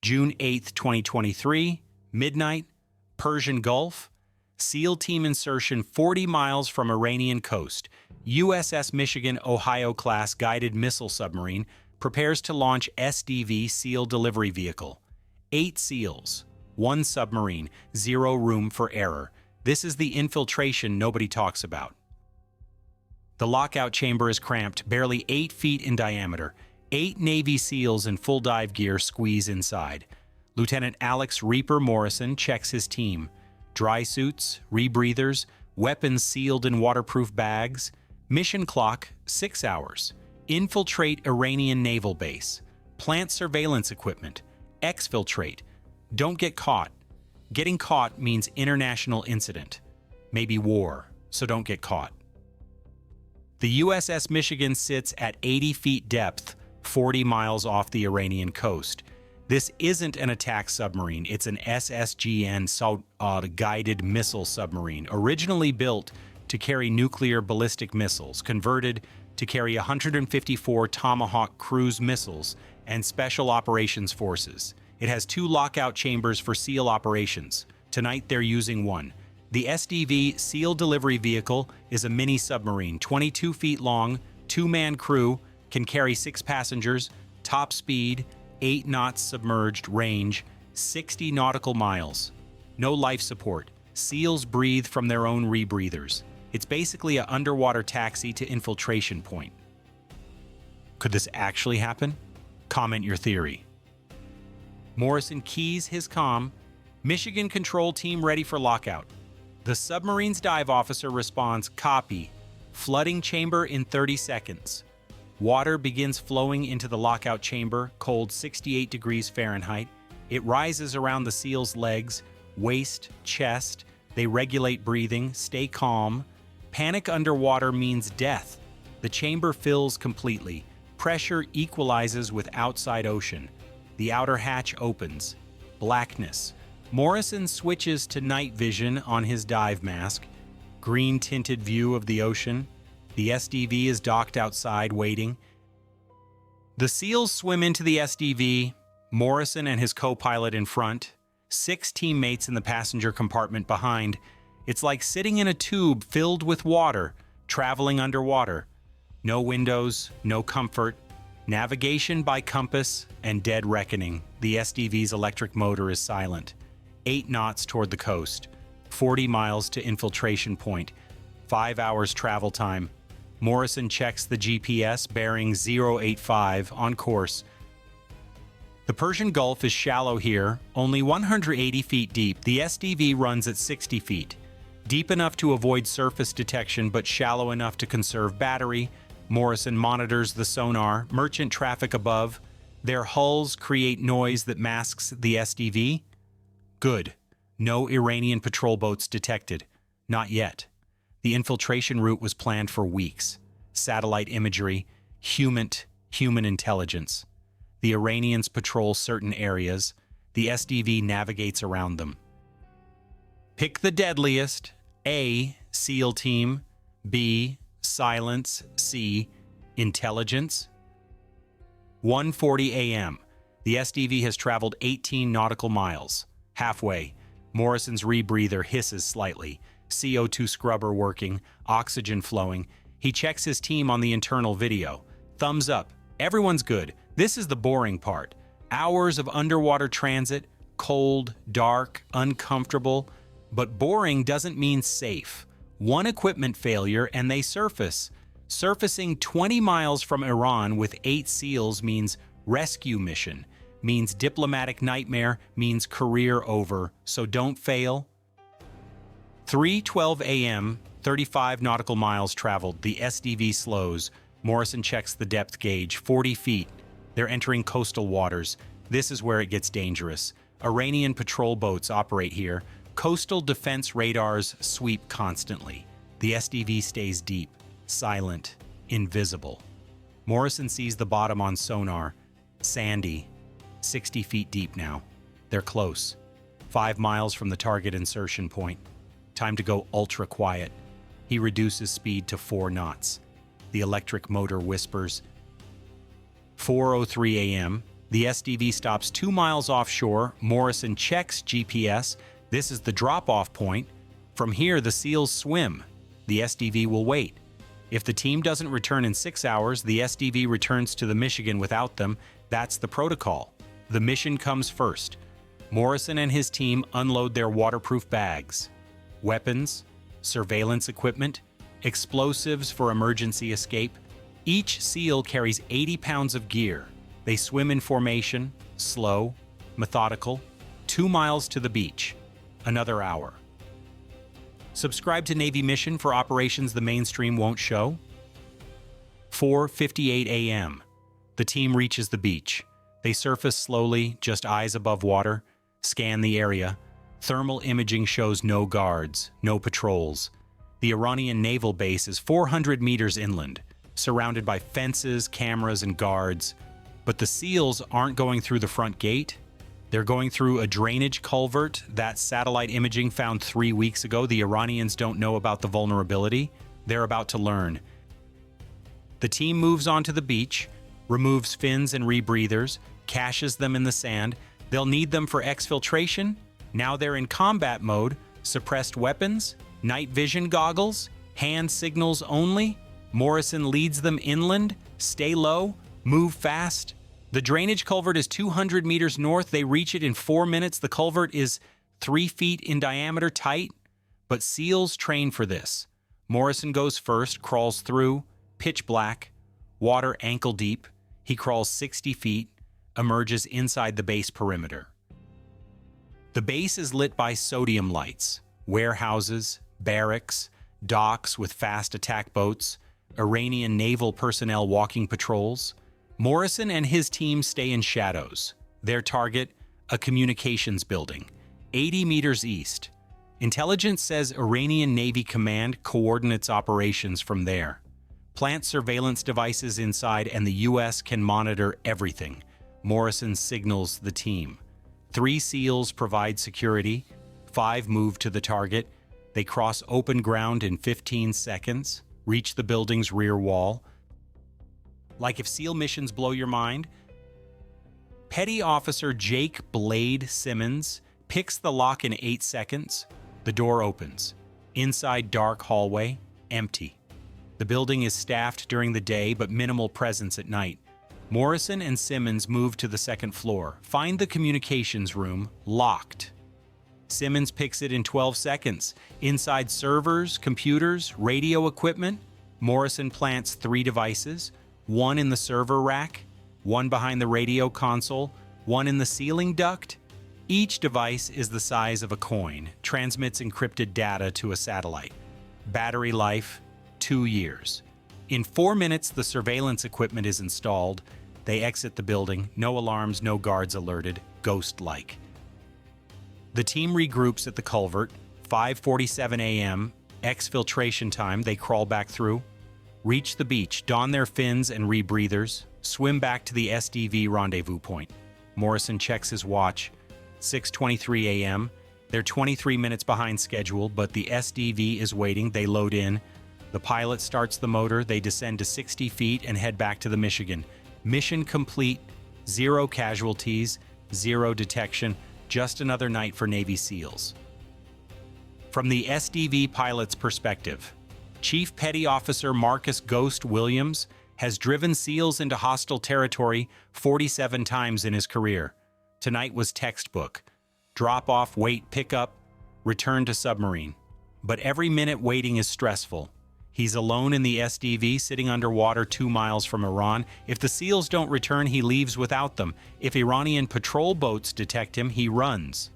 June 8, 2023, midnight, Persian Gulf. SEAL team insertion 40 miles from Iranian coast. USS Michigan Ohio-class guided missile submarine prepares to launch SDV SEAL delivery vehicle. 8 SEALs, 1 submarine, 0 room for error. This is the infiltration nobody talks about. The lockout chamber is cramped, barely 8 feet in diameter. 8 Navy SEALs in full dive gear squeeze inside. Lieutenant Alex Reaper Morrison checks his team. Dry suits, rebreathers, weapons sealed in waterproof bags. Mission clock, 6 hours. Infiltrate Iranian naval base. Plant surveillance equipment. Exfiltrate. Don't get caught. Getting caught means international incident. Maybe war, so don't get caught. The USS Michigan sits at 80 feet depth, 40 miles off the Iranian coast. This isn't an attack submarine, it's an SSGN guided missile submarine, originally built to carry nuclear ballistic missiles, converted to carry 154 Tomahawk cruise missiles and special operations forces. It has 2 lockout chambers for SEAL operations. Tonight they're using one. The SDV SEAL delivery vehicle is a mini submarine, 22 feet long, 2-man crew, can carry 6 passengers, top speed, 8 knots submerged, range, 60 nautical miles. No life support. SEALs breathe from their own rebreathers. It's basically an underwater taxi to infiltration point. Could this actually happen? Comment your theory. Morrison keys his comm. Michigan control team ready for lockout. The submarine's dive officer responds, copy. Flooding chamber in 30 seconds. Water begins flowing into the lockout chamber, cold 68 degrees Fahrenheit. It rises around the SEAL's legs, waist, chest. They regulate breathing, stay calm. Panic underwater means death. The chamber fills completely. Pressure equalizes with outside ocean. The outer hatch opens. Blackness. Morrison switches to night vision on his dive mask. Green-tinted view of the ocean. The SDV is docked outside, waiting. The SEALs swim into the SDV, Morrison and his co-pilot in front, 6 teammates in the passenger compartment behind. It's like sitting in a tube filled with water, traveling underwater. No windows, no comfort. Navigation by compass and dead reckoning. The SDV's electric motor is silent. 8 knots toward the coast. 40 miles to infiltration point. 5 hours travel time. Morrison checks the GPS, bearing 085, on course. The Persian Gulf is shallow here, only 180 feet deep. The SDV runs at 60 feet. Deep enough to avoid surface detection, but shallow enough to conserve battery. Morrison monitors the sonar, merchant traffic above. Their hulls create noise that masks the SDV. Good. No Iranian patrol boats detected. Not yet. The infiltration route was planned for weeks. Satellite imagery, human intelligence. The Iranians patrol certain areas. The SDV navigates around them. Pick the deadliest. A, SEAL team. B, silence. C, intelligence. 1:40 a.m. The SDV has traveled 18 nautical miles. Halfway, Morrison's rebreather hisses slightly. CO2 scrubber working, oxygen flowing. He checks his team on the internal video. Thumbs up. Everyone's good. This is the boring part. Hours of underwater transit, cold, dark, uncomfortable. But boring doesn't mean safe. One equipment failure and they surface. Surfacing 20 miles from Iran with 8 SEALs means rescue mission, means diplomatic nightmare, means career over. So don't fail. 3:12 a.m., 35 nautical miles traveled. The SDV slows. Morrison checks the depth gauge, 40 feet. They're entering coastal waters. This is where it gets dangerous. Iranian patrol boats operate here. Coastal defense radars sweep constantly. The SDV stays deep, silent, invisible. Morrison sees the bottom on sonar. Sandy, 60 feet deep now. They're close. 5 miles from the target insertion point. Time to go ultra quiet. He reduces speed to 4 knots. The electric motor whispers. 4:03 a.m. The SDV stops 2 miles offshore. Morrison checks GPS. This is the drop-off point. From here, the SEALs swim. The SDV will wait. If the team doesn't return in 6 hours, the SDV returns to the Michigan without them. That's the protocol. The mission comes first. Morrison and his team unload their waterproof bags, weapons, surveillance equipment, explosives for emergency escape. Each SEAL carries 80 pounds of gear. They swim in formation, slow, methodical, 2 miles to the beach. Another hour. Subscribe to Navy Mission for operations the mainstream won't show. 4:58 a.m. The team reaches the beach. They surface slowly, just eyes above water, scan the area. Thermal imaging shows no guards, no patrols. The Iranian naval base is 400 meters inland, surrounded by fences, cameras, and guards. But the SEALs aren't going through the front gate. They're going through a drainage culvert that satellite imaging found 3 weeks ago. The Iranians don't know about the vulnerability. They're about to learn. The team moves onto the beach, removes fins and rebreathers, caches them in the sand. They'll need them for exfiltration. Now they're in combat mode, suppressed weapons, night vision goggles, hand signals only. Morrison leads them inland. Stay low, move fast. The drainage culvert is 200 meters north. They reach it in 4 minutes. The culvert is 3 feet in diameter, tight, but SEALs train for this. Morrison goes first, crawls through, pitch black, water ankle deep. He crawls 60 feet, emerges inside the base perimeter. The base is lit by sodium lights, warehouses, barracks, docks with fast attack boats, Iranian naval personnel walking patrols. Morrison and his team stay in shadows. Their target, a communications building, 80 meters east. Intelligence says Iranian Navy Command coordinates operations from there. Plant surveillance devices inside and the U.S. can monitor everything. Morrison signals the team. 3 SEALs provide security. 5 move to the target. They cross open ground in 15 seconds, reach the building's rear wall. Like if SEAL missions blow your mind, Petty Officer Jake Blade Simmons picks the lock in 8 seconds. The door opens. Inside dark hallway, empty. The building is staffed during the day, but minimal presence at night. Morrison and Simmons move to the second floor, find the communications room locked. Simmons picks it in 12 seconds. Inside servers, computers, radio equipment, Morrison plants 3 devices, 1 in the server rack, 1 behind the radio console, 1 in the ceiling duct. Each device is the size of a coin, transmits encrypted data to a satellite. Battery life, 2 years. In 4 minutes, the surveillance equipment is installed. They exit the building, no alarms, no guards alerted, ghost-like. The team regroups at the culvert, 5:47 a.m., exfiltration time. They crawl back through, reach the beach, don their fins and rebreathers, swim back to the SDV rendezvous point. Morrison checks his watch, 6:23 a.m. They're 23 minutes behind schedule, but the SDV is waiting. They load in. The pilot starts the motor. They descend to 60 feet and head back to the Michigan. Mission complete, 0 casualties, 0 detection, just another night for Navy SEALs. From the SDV pilot's perspective, Chief Petty Officer Marcus Ghost Williams has driven SEALs into hostile territory 47 times in his career. Tonight was textbook. Drop off, wait, pick up, return to submarine. But every minute waiting is stressful. He's alone in the SDV, sitting underwater 2 miles from Iran. If the SEALs don't return, he leaves without them. If Iranian patrol boats detect him, he runs.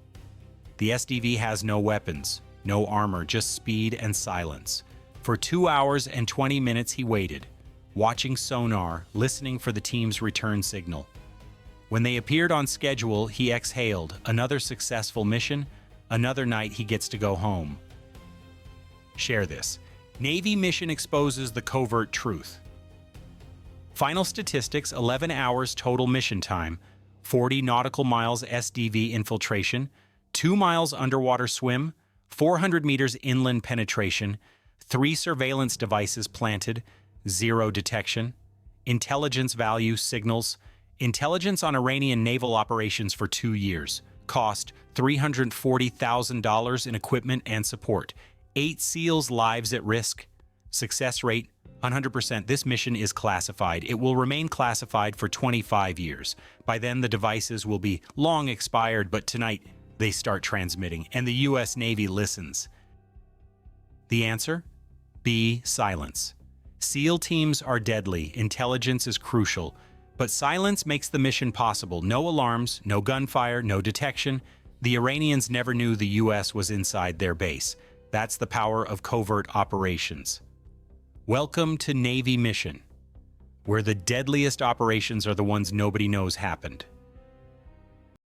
The SDV has no weapons, no armor, just speed and silence. For 2 hours and 20 minutes he waited, watching sonar, listening for the team's return signal. When they appeared on schedule, he exhaled. Another successful mission, another night he gets to go home. Share this. Navy mission exposes the covert truth. Final statistics, 11 hours total mission time, 40 nautical miles SDV infiltration, 2 miles underwater swim, 400 meters inland penetration, 3 surveillance devices planted, 0 detection, intelligence value signals, Intelligence on Iranian naval operations for 2 years. Cost $340,000 in equipment and support. 8 SEALs' lives at risk. Success rate 100%. This mission is classified. It will remain classified for 25 years. By then, the devices will be long expired, but tonight they start transmitting, and the U.S. Navy listens. The answer? B. Silence. SEAL teams are deadly. Intelligence is crucial. But silence makes the mission possible. No alarms, no gunfire, no detection. The Iranians never knew the U.S. was inside their base. That's the power of covert operations. Welcome to Navy Mission, where the deadliest operations are the ones nobody knows happened.